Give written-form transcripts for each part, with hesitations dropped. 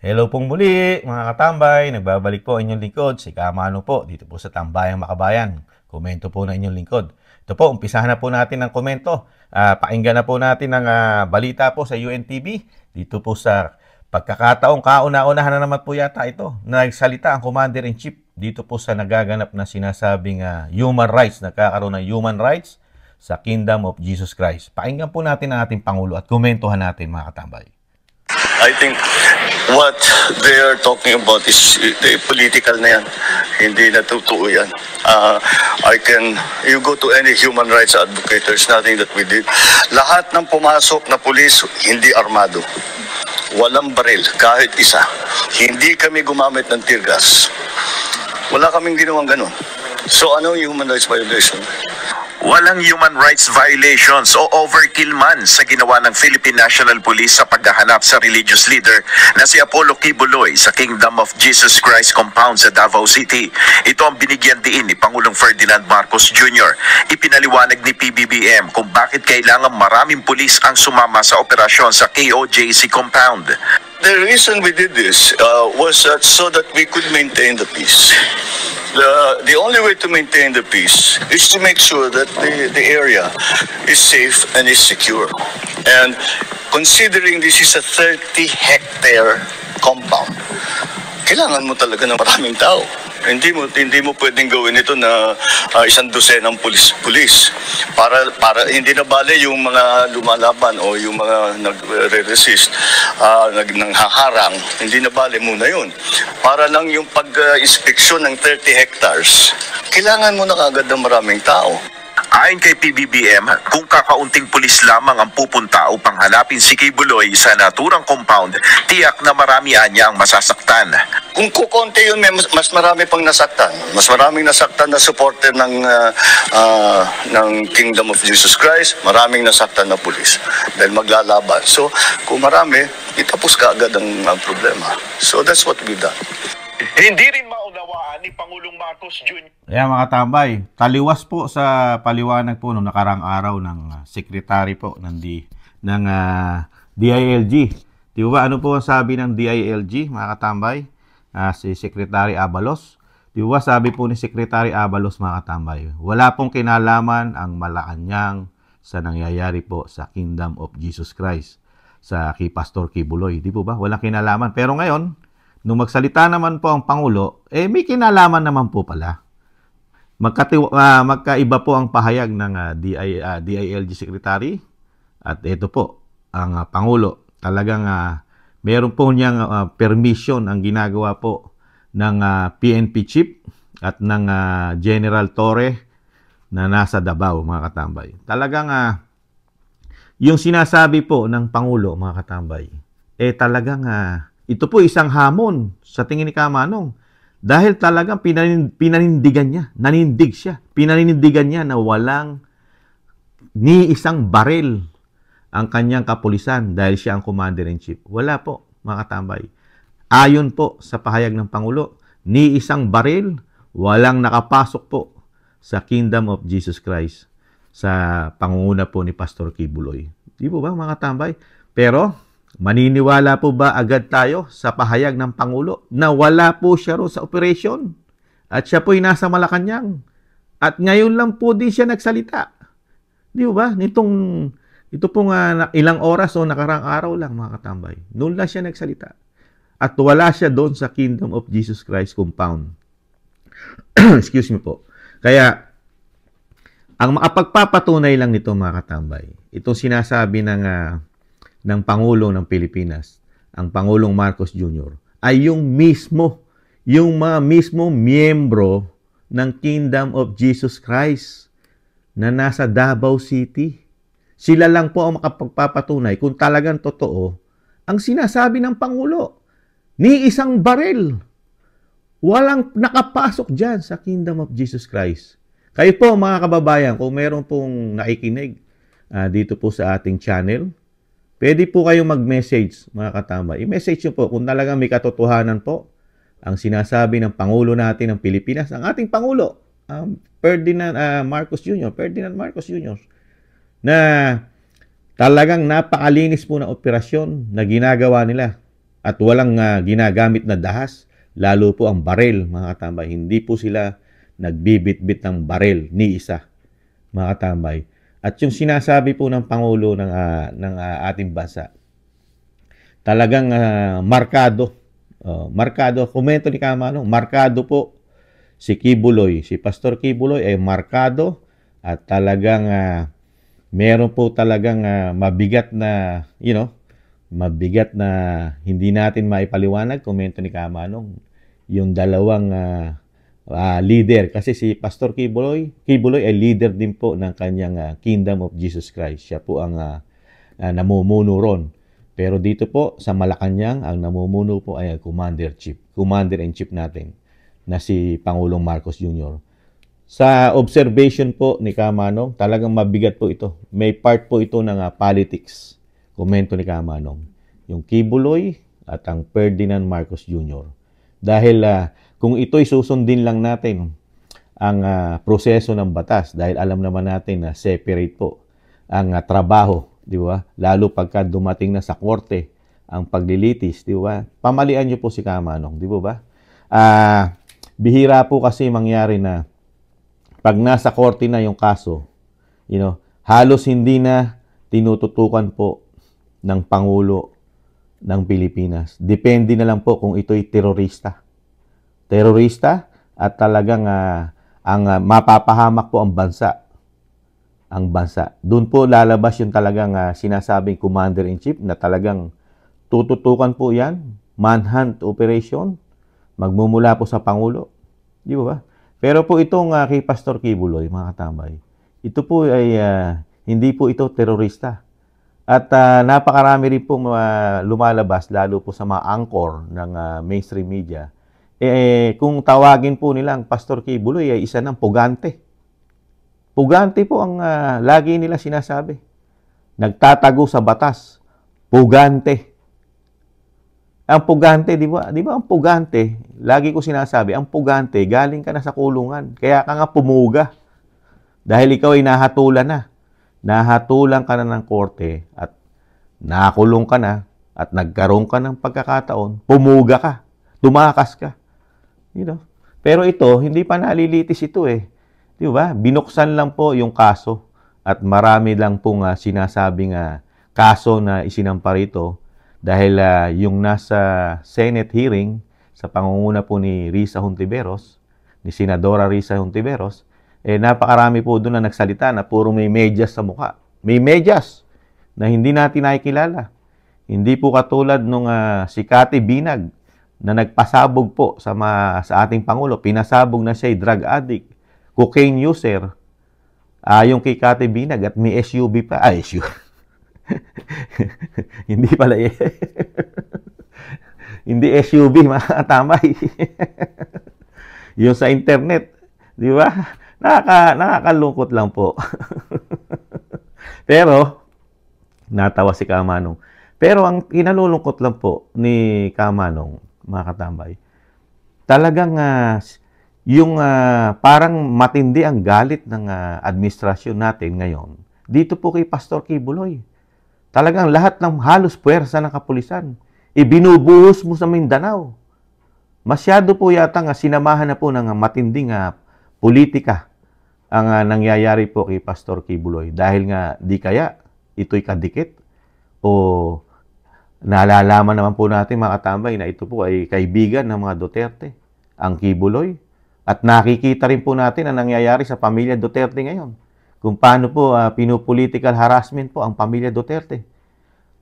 Hello pong muli mga katambay, nagbabalik po inyong lingkod, si Kamano po, dito po sa Tambayang Makabayan. Komento po na inyong lingkod. Ito po, umpisahan na po natin ng komento. Pakinggan na po natin ang balita po sa UNTV. Dito po sa pagkakataong kauna-unahan na naman po yata ito. Nagsalita ang Commander-in-Chief dito po sa nagaganap na sinasabing human rights, nagkakaroon ng human rights sa Kingdom of Jesus Christ. Pakinggan po natin ang ating Pangulo at komentohan natin mga katambay. I think what they are talking about is political na yan. Hindi na totoo yan. You go to any human rights advocate, there's nothing that we did. Lahat ng pumasok na pulis, hindi armado. Walang baril, kahit isa. Hindi kami gumamit ng tear gas. Wala kaming ginawang ganun. So ano yung human rights violation? Walang human rights violations o overkill man sa ginawa ng Philippine National Police sa paghahanap sa religious leader na si Apollo Kibuloy sa Kingdom of Jesus Christ compound sa Davao City. Ito ang binigyan diin ni Pangulong Ferdinand Marcos Jr. Ipinaliwanag ni PBBM kung bakit kailangan maraming pulis ang sumama sa operasyon sa KOJC compound. The reason we did this was so that we could maintain the peace. The only way to maintain the peace is to make sure that the area is safe and is secure. And considering this is a 30-hectare compound, kailangan mo talaga ng maraming tao. Hindi mo pwedeng gawin ito na isang dosenang pulis. Para hindi na bale yung mga lumalaban o yung mga nagre-resist, nanghaharang, hindi na bale muna yun. Para lang yung pag-inspeksyon ng 30 hectares, kailangan mo na kagad ng maraming tao. Ayon kay PBBM, kung kakaunting pulis lamang ang pupunta upang hanapin si Kibuloy sa naturang compound, tiyak na marami niya ang masasaktan. Kung kukonti yun, mas marami pang nasaktan. Mas maraming nasaktan na supporter ng Kingdom of Jesus Christ, maraming nasaktan na pulis dahil maglalaban. So, kung marami, itapos ka agad ang problema. So, that's what we've done. Hindi rin maunawaan ni Pangulong Marcos Jr. Ayan mga tambay, taliwas po sa paliwanag po noong nakarang araw ng secretary po ng DILG. Di ba ano po ang sabi ng DILG mga katambay? Si Secretary Abalos. Di ba sabi po ni Secretary Abalos mga katambay, wala pong kinalaman ang Malacanang sa nangyayari po sa Kingdom of Jesus Christ sa kay Pastor Kibuloy. Di po ba? Walang kinalaman. Pero ngayon, nung magsalita naman po ang Pangulo, may kinalaman naman po pala. Magkaiba po ang pahayag ng DILG Secretary at ito po, ang Pangulo. Talagang meron po niyang permission ang ginagawa po ng PNP Chief at ng General Torre na nasa Davao, mga katambay. Talagang yung sinasabi po ng Pangulo, mga katambay, talagang ito po isang hamon sa tingin ni Kamanong dahil talagang pinanindigan niya, nanindig siya, pinanindigan niya na walang ni isang baril ang kanyang kapulisan dahil siya ang Commander-in-Chief. Wala po, mga katambay. Ayon po sa pahayag ng Pangulo, ni isang baril, walang nakapasok po sa Kingdom of Jesus Christ sa pangunguna po ni Pastor Kibuloy. Di po ba, mga katambay? Pero maniniwala po ba agad tayo sa pahayag ng Pangulo na wala po siya ro sa operation at siya po'y nasa Malacanang at ngayon lang po din siya nagsalita? Di ba? Ito pong ilang oras o nakarang araw lang mga katambay. Noon lang siya nagsalita. At wala siya doon sa Kingdom of Jesus Christ compound. Excuse me po. Kaya, ang makapagpapatunay lang nito mga katambay, itong sinasabi ng Pangulo ng Pilipinas, ang Pangulong Marcos Jr., ay yung mga mismo miyembro ng Kingdom of Jesus Christ na nasa Davao City. Sila lang po ang makapagpapatunay kung talagang totoo ang sinasabi ng Pangulo. Ni isang baril. Walang nakapasok dyan sa Kingdom of Jesus Christ. Kayo po mga kababayan, kung meron pong nakikinig dito po sa ating channel, pwede po kayong mag-message mga katambay. I-message nyo po kung talagang may katotohanan po ang sinasabi ng Pangulo natin ng Pilipinas, ang ating Pangulo, Ferdinand Marcos Jr., na talagang napakalinis po ng operasyon na ginagawa nila at walang ginagamit na dahas, lalo po ang barel, mga katambay. Hindi po sila nagbibit-bit ng barel ni isa, mga katambay. At yung sinasabi po ng Pangulo ng ating bansa, talagang markado. Markado, komento ni Kamanong, markado po si Kibuloy. Si Pastor Kibuloy ay markado at talagang meron po talagang mabigat na, mabigat na hindi natin maipaliwanag, komento ni Kamanong, yung dalawang leader. Kasi si Pastor Kibuloy ay leader din po ng kanyang Kingdom of Jesus Christ. Siya po ang namumuno ron. Pero dito po sa Malacanang, ang namumuno po ay Commander-in-Chief natin na si Pangulong Marcos Jr. Sa observation po ni Kamanong, talagang mabigat po ito. May part po ito ng politics. Komento ni Kamanong. Yung Kibuloy at ang Ferdinand Marcos Jr. Dahil kung ito'y susundin lang natin ang proseso ng batas, dahil alam naman natin na separate po ang trabaho, di ba? Lalo pagka dumating na sa korte ang paglilitis, di ba? Pamalian niyo po si Kamanong, di ba? Bihira po kasi mangyari na pag nasa korte na yung kaso, halos hindi na tinututukan po ng Pangulo ng Pilipinas. Depende na lang po kung ito'y terorista. Terorista at talagang ang mapapahamak po ang bansa. Doon po lalabas yung talagang sinasabing Commander-in-Chief na talagang tututukan po yan, manhunt operation, magmumula po sa Pangulo. Di ba? Pero po itong kay Pastor Kibuloy, mga katambay, ito po ay hindi po ito terorista. At napakarami rin po lumalabas, lalo po sa mga anchor ng mainstream media. Kung tawagin po nilang Pastor Kibuloy ay isa ng pugante. Pugante po ang lagi nila sinasabi. Nagtatago sa batas. Pugante. Ang pugante, di ba? Di ba ang pugante, lagi ko sinasabi, ang pugante, galing ka na sa kulungan. Kaya ka nga pumuga. Dahil ikaw ay nahatulan na. Nahatulan ka na ng korte at nakulong ka na at nagkaroon ka ng pagkakataon, pumuga ka. Tumakas ka. Pero ito, hindi pa nalilitis ito eh. Di ba? Binuksan lang po yung kaso at marami lang pong sinasabing kaso na isinampa rito dahil yung nasa Senate hearing sa pangunguna po ni Risa Hontiveros, ni Senadora Risa Hontiveros, napakarami po doon na nagsalita na puro may medyas sa mukha. May medyas na hindi natin nakikilala. Hindi po katulad nung si Cathy Binag na nagpasabog po sa ating Pangulo. Pinasabog na siya ay drug addict, cocaine user, yung kay Cathy Binag at may SUV pa. SUV. Hindi pala hindi SUV, mga tamay. Yung sa internet, di ba? Nakakalungkot lang po. Pero, natawa si Kamanong. Pero ang kinalulungkot lang po ni Kamanong, mga katambay, talagang yung parang matindi ang galit ng administrasyon natin ngayon dito po kay Pastor Kibuloy. Talagang lahat ng halos puwersa ng kapulisan ibinubuhos mo sa Mindanao. Masyado po yata sinamahan na po ng matinding politika ang nangyayari po kay Pastor Kibuloy. Dahil nga di kaya ito'y kadikit o nalalaman naman po natin, mga katambay, na ito po ay kaibigan ng mga Duterte, ang Kibuloy. At nakikita rin po natin ang nangyayari sa pamilya Duterte ngayon. Kung paano po pinupolitical harassment po ang pamilya Duterte.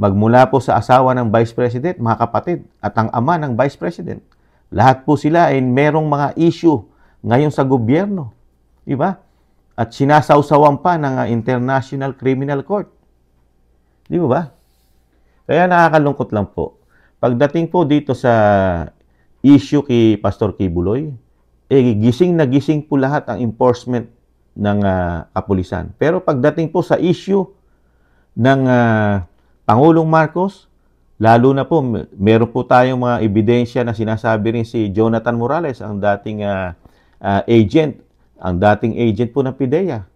Magmula po sa asawa ng Vice President, mga kapatid, at ang ama ng Vice President. Lahat po sila ay merong mga issue ngayon sa gobyerno. Diba? At sinasawsawan pa ng International Criminal Court. Di ba? Kaya nakakalungkot lang po. Pagdating po dito sa issue kay Pastor Kibuloy, gising na gising po lahat ang enforcement ng kapulisan. Pero pagdating po sa issue ng Pangulong Marcos, lalo na po, meron po tayong mga ebidensya na sinasabi rin si Jonathan Morales, ang dating agent, ang dating agent po ng PIDEA.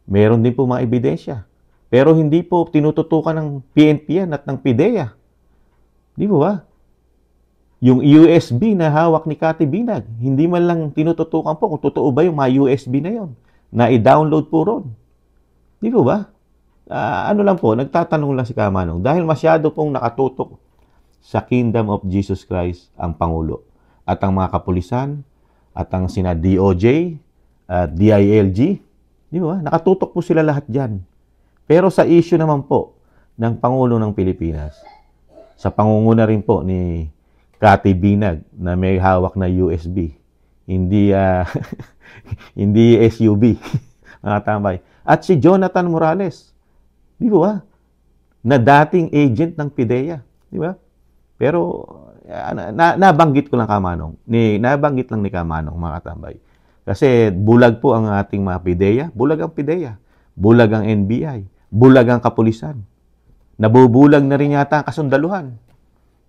Meron din po mga ebidensya. Pero hindi po tinututukan ng PNP yan at ng PIDEA. Di ba? Yung USB na hawak ni Cathy Binag, hindi man lang tinututukan po kung totoo ba yung mga USB na yon na i-download po ron. Di po ba? Ano lang po, nagtatanong lang si Kamanong dahil masyado pong nakatutok sa Kingdom of Jesus Christ ang Pangulo at ang mga kapulisan at ang sina DOJ at DILG. Di ba? Nakatutok po sila lahat dyan. Pero sa issue naman po ng Pangulo ng Pilipinas, sa pangunguna rin po ni Cathy Binag na may hawak na USB, hindi hindi SUV, mga tambay. At si Jonathan Morales, di ba? Na dating agent ng PIDEA, di ba? Pero nabanggit ko lang nabanggit lang ni Kamanong, mga katambay. Kasi bulag po ang ating mga PIDEA, bulag ang PIDEA, bulag ang NBI, bulag ang kapulisan. Nabubulag na rin yata ang kasundaluhan.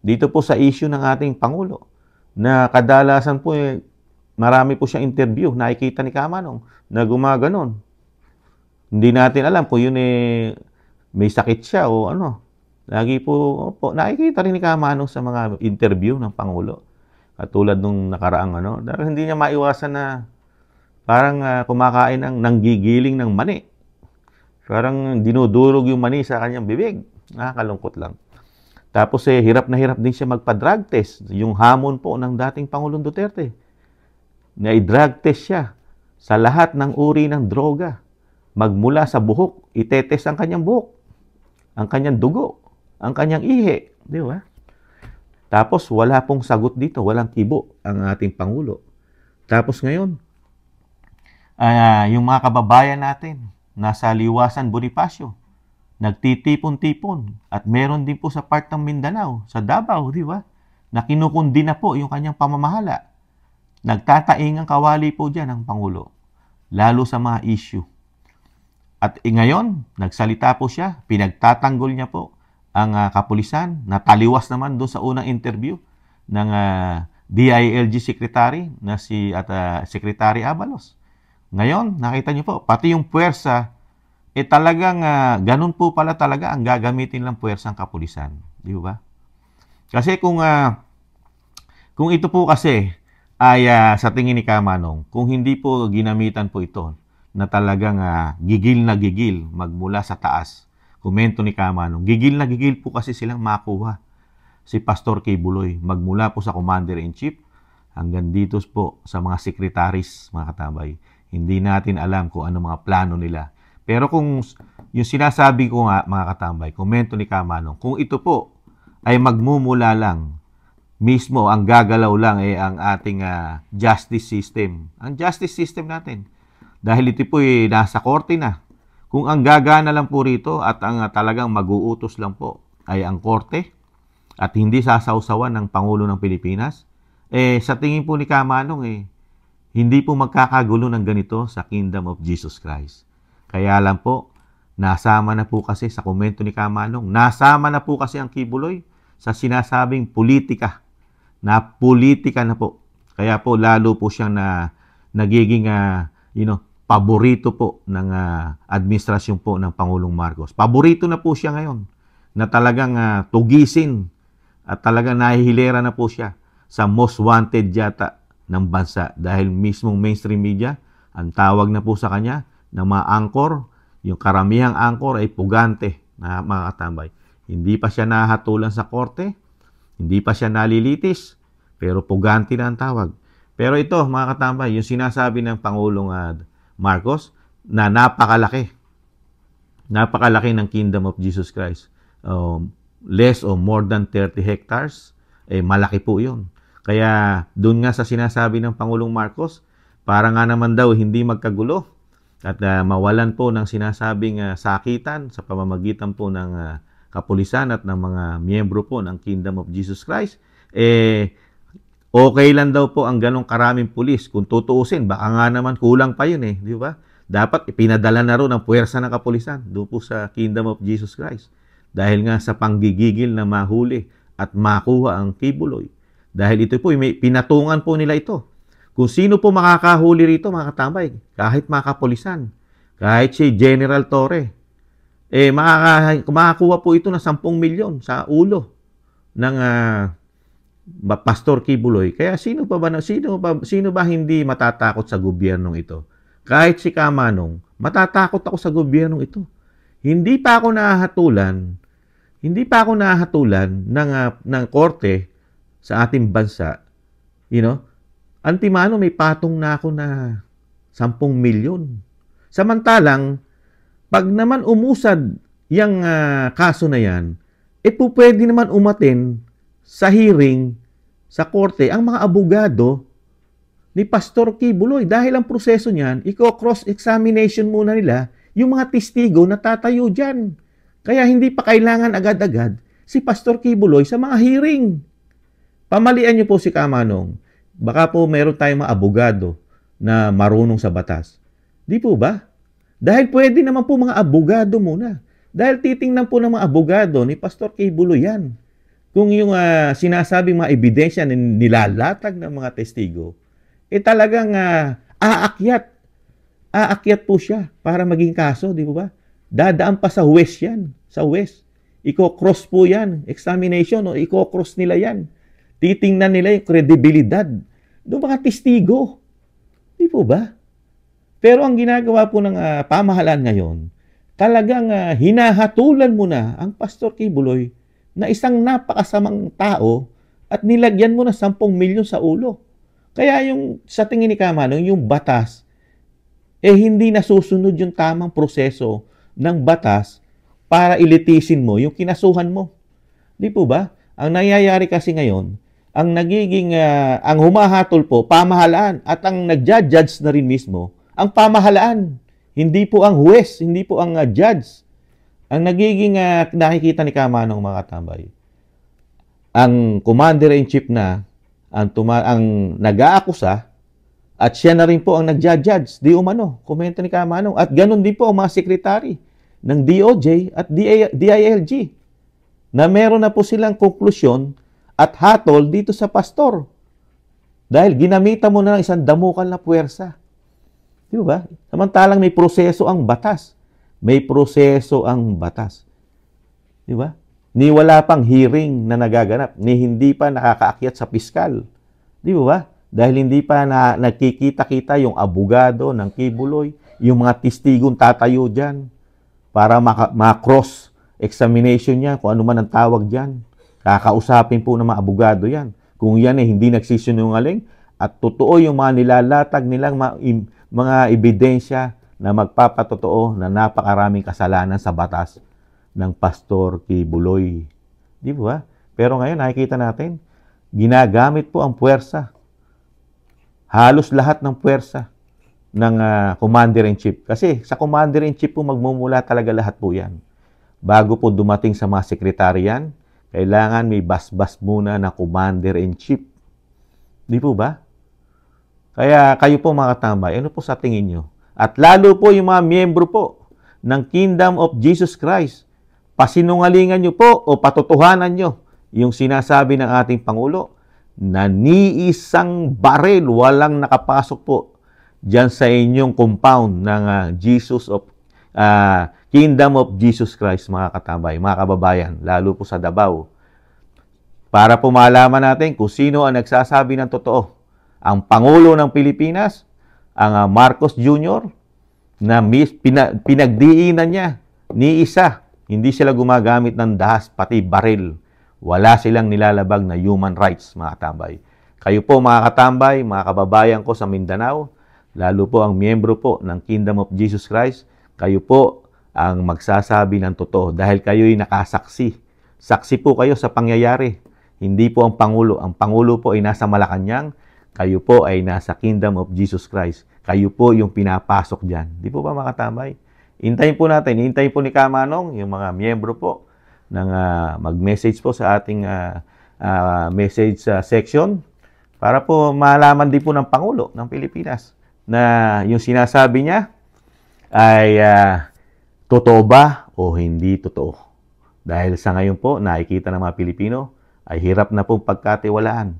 Dito po sa issue ng ating Pangulo, na kadalasan po marami po siyang interview, nakikita ni Kamanong na gumaganon. Hindi natin alam kung yun may sakit siya o ano. Lagi po, nakikita rin ni Kamanong sa mga interview ng Pangulo. Katulad nung nakaraang dahil hindi niya maiwasan na parang kumakain ng nanggigiling ng mani. Parang dinudurog yung mani sa kanyang bibig. Nakakalungkot lang. Tapos hirap na hirap din siya magpa-drug test. Yung hamon po ng dating Pangulong Duterte. Na i-drug test siya sa lahat ng uri ng droga. Magmula sa buhok, itetest ang kanyang buhok, ang kanyang dugo, ang kanyang ihi. Di ba? Tapos wala pong sagot dito, walang kibo ang ating Pangulo. Tapos ngayon, yung mga kababayan natin, nasa Liwasan, Bonifacio, nagtitipon-tipon at meron din po sa part ng Mindanao, sa Davao, di ba? Na kinukundi na po yung kanyang pamamahala. Nagtataing ang kawali po dyan ang Pangulo, lalo sa mga issue. At ngayon, nagsalita po siya, pinagtatanggol niya po ang kapulisan, nataliwas naman doon sa unang interview ng DILG Secretary na Secretary Abalos. Ngayon, nakita niyo po, pati yung puwersa, talagang ganun po pala talaga ang gagamitin lang puwersa ng kapulisan. Di ba? Kasi kung ito po kasi ay sa tingin ni Kamanong, kung hindi po ginamitan po ito na talagang gigil na gigil magmula sa taas, komento ni Kamanong, gigil na gigil po kasi silang makuha si Pastor Kibuloy magmula po sa Commander-in-Chief hanggang dito po sa mga secretaries, mga katabay. Hindi natin alam kung ano mga plano nila. Pero kung yung sinasabi ko nga, mga katambay, komento ni Kamanong, kung ito po ay magmumula lang, mismo ang gagalaw lang ang ating justice system. Ang justice system natin. Dahil ito po nasa korte na. Kung ang gagana lang po rito at ang talagang mag-uutos lang po ay ang korte at hindi sasawsawan ng Pangulo ng Pilipinas, sa tingin po ni Kamanong, hindi po magkakagulo ng ganito sa Kingdom of Jesus Christ. Kaya lang po, nasama na po kasi sa komento ni Kamanong, nasama na po kasi ang Kibuloy sa sinasabing politika. Na politika na po. Kaya po lalo po siyang nagiging paborito po ng administrasyon po ng Pangulong Marcos. Paborito na po siya ngayon na talagang tugisin at talagang nahihilera na po siya sa most wanted yata ng bansa dahil mismong mainstream media ang tawag na po sa kanya ng mga anchor, yung karamihang anchor ay pugante na mga katambay. Hindi pa siya nahatulan sa korte, hindi pa siya nalilitis, pero pugante na ang tawag. Pero ito, mga katambay, yung sinasabi ng Pangulong Marcos na napakalaki. Napakalaki ng Kingdom of Jesus Christ. Less or more than 30 hectares, malaki po yun. Kaya doon nga sa sinasabi ng Pangulong Marcos, para nga naman daw hindi magkagulo at mawalan po ng sinasabing sakitan sa pamamagitan po ng kapulisan at ng mga miyembro po ng Kingdom of Jesus Christ, okay lang daw po ang ganong karaming pulis. Kung tutuusin, baka nga naman kulang pa yun di ba? Dapat ipinadala na rin ang puwersa ng kapulisan doon po sa Kingdom of Jesus Christ. Dahil nga sa panggigigil na mahuli at makuha ang Kibuloy. Dahil ito po, pinatungan po nila ito. Kung sino po makakahuli rito, mga katambay, kahit mga kapulisan, kahit si General Torre, makakuha po ito ng 10 milyon sa ulo ng Pastor Kibuloy. Kaya sino ba hindi matatakot sa gobyernong ito? Kahit si Kamanong, matatakot ako sa gobyernong ito. Hindi pa ako nahahatulan ng korte sa ating bansa. Antimano may patong na ako na 10 milyon. Samantalang, pag naman umusad yung kaso na yan, pwede naman umatin sa hearing sa korte ang mga abogado ni Pastor Kibuloy. Dahil ang proseso niyan, cross-examination muna nila yung mga testigo na tatayo dyan. Kaya hindi pa kailangan agad-agad si Pastor Kibuloy sa mga hearing. Pamalian niyo po si Kamanong. Baka po meron tayong mga abogado na marunong sa batas. Di po ba? Dahil pwede naman po mga abogado muna. Dahil titingnan po ng mga abogado ni Pastor Kibuloy yan. Kung yung sinasabing mga ebidensya na nilalatag ng mga testigo, talagang aakyat po siya para maging kaso, di po ba? Dadaan pa sa huwes yan. Sa huwes. Iko-cross po yan. Examination, o iko-cross nila yan. Titingnan nila yung kredibilidad ng mga testigo. Di po ba? Pero ang ginagawa po ng pamahalaan ngayon, talagang hinahatulan mo na ang Pastor Kibuloy na isang napakasamang tao at nilagyan mo na 10 milyon sa ulo. Kaya yung sa tingin ni Kamanong, yung batas, hindi nasusunod yung tamang proseso ng batas para ilitisin mo yung kinasuhan mo. Di po ba? Ang nangyayari kasi ngayon, ang humahatol po, pamahalaan, at ang nagja-judge na rin mismo, ang pamahalaan. Hindi po ang huwes, hindi po ang judge. Ang nakikita ni Kamanong, mga katambay, ang commander-in-chief na, ang nag-aakusa, at siya na rin po ang nagja-judge, di umano, komento ni Kamanong. At ganun din po ang mga sekretary ng DOJ at DILG, na meron na po silang konklusyon at hatol dito sa pastor. Dahil ginamitan mo na ng isang damukal na puwersa. Di ba? Samantalang may proseso ang batas. May proseso ang batas. Di ba? Ni wala pang hearing na nagaganap. Ni hindi pa nakakaakyat sa piskal. Di ba? Dahil hindi pa nagkikita-kita yung abogado ng Kibuloy, yung mga testigong tatayo dyan para ma-cross examination niya, kung ano man ang tawag dyan. Kakausapin po ng mga abogado yan. Kung yan hindi nagsisinungaling at totoo yung mga nilalatag nilang mga ebidensya na magpapatotoo na napakaraming kasalanan sa batas ng Pastor Kibuloy. Di ba? Pero ngayon nakikita natin, ginagamit po ang puwersa. Halos lahat ng puwersa ng Commander-in-Chief. Kasi sa Commander-in-Chief po magmumula talaga lahat po yan. Bago po dumating sa mga sekretary yan, kailangan may basbas muna na Commander-in-Chief. Di po ba? Kaya kayo po mga katambay, ano po sa tingin nyo? At lalo po yung mga miyembro po ng Kingdom of Jesus Christ, pasinungalingan nyo po o patotohanan nyo yung sinasabi ng ating Pangulo na ni isang baril walang nakapasok po dyan sa inyong compound ng Kingdom of Jesus Christ, mga katambay, mga kababayan, lalo po sa Davao. Para po malaman natin kung sino ang nagsasabi ng totoo. Ang Pangulo ng Pilipinas, ang Marcos Jr., na pinagdiinan niya ni isa. Hindi sila gumagamit ng dahas, pati baril. Wala silang nilalabag na human rights, mga katambay. Kayo po, mga katambay, mga kababayan ko sa Mindanao, lalo po ang miyembro po ng Kingdom of Jesus Christ, kayo po ang magsasabi ng totoo dahil kayo'y nakasaksi. Saksi po kayo sa pangyayari. Hindi po ang Pangulo. Ang Pangulo po ay nasa Malacanang. Kayo po ay nasa Kingdom of Jesus Christ. Kayo po yung pinapasok dyan. Di po ba mga katambay? Hintayin po natin. Hintayin po ni Kamanong, yung mga miyembro po, ng mag-message po sa ating message section para po malaman din po ng Pangulo ng Pilipinas na yung sinasabi niya ay totoo ba o hindi totoo. Dahil sa ngayon po, nakikita ng mga Pilipino ay hirap na pong pagkatiwalaan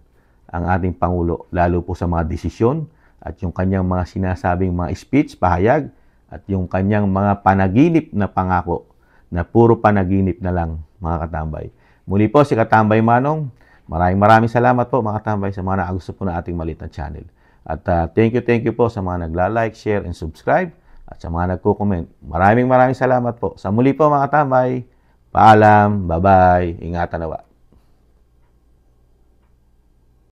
ang ating Pangulo, lalo po sa mga desisyon at yung kanyang mga sinasabing mga speech, pahayag, at yung kanyang mga panaginip na pangako na puro panaginip na lang, mga katambay. Muli po si Katambay Manong, Maraming salamat po mga tambay sa mga nakagusto po na ating maliit na channel. At thank you po sa mga nagla-like, share, and subscribe. At sa mga nagko-comment. Maraming salamat po. Sa muli po mga tambay. Paalam. Bye-bye. Ingatan nawa.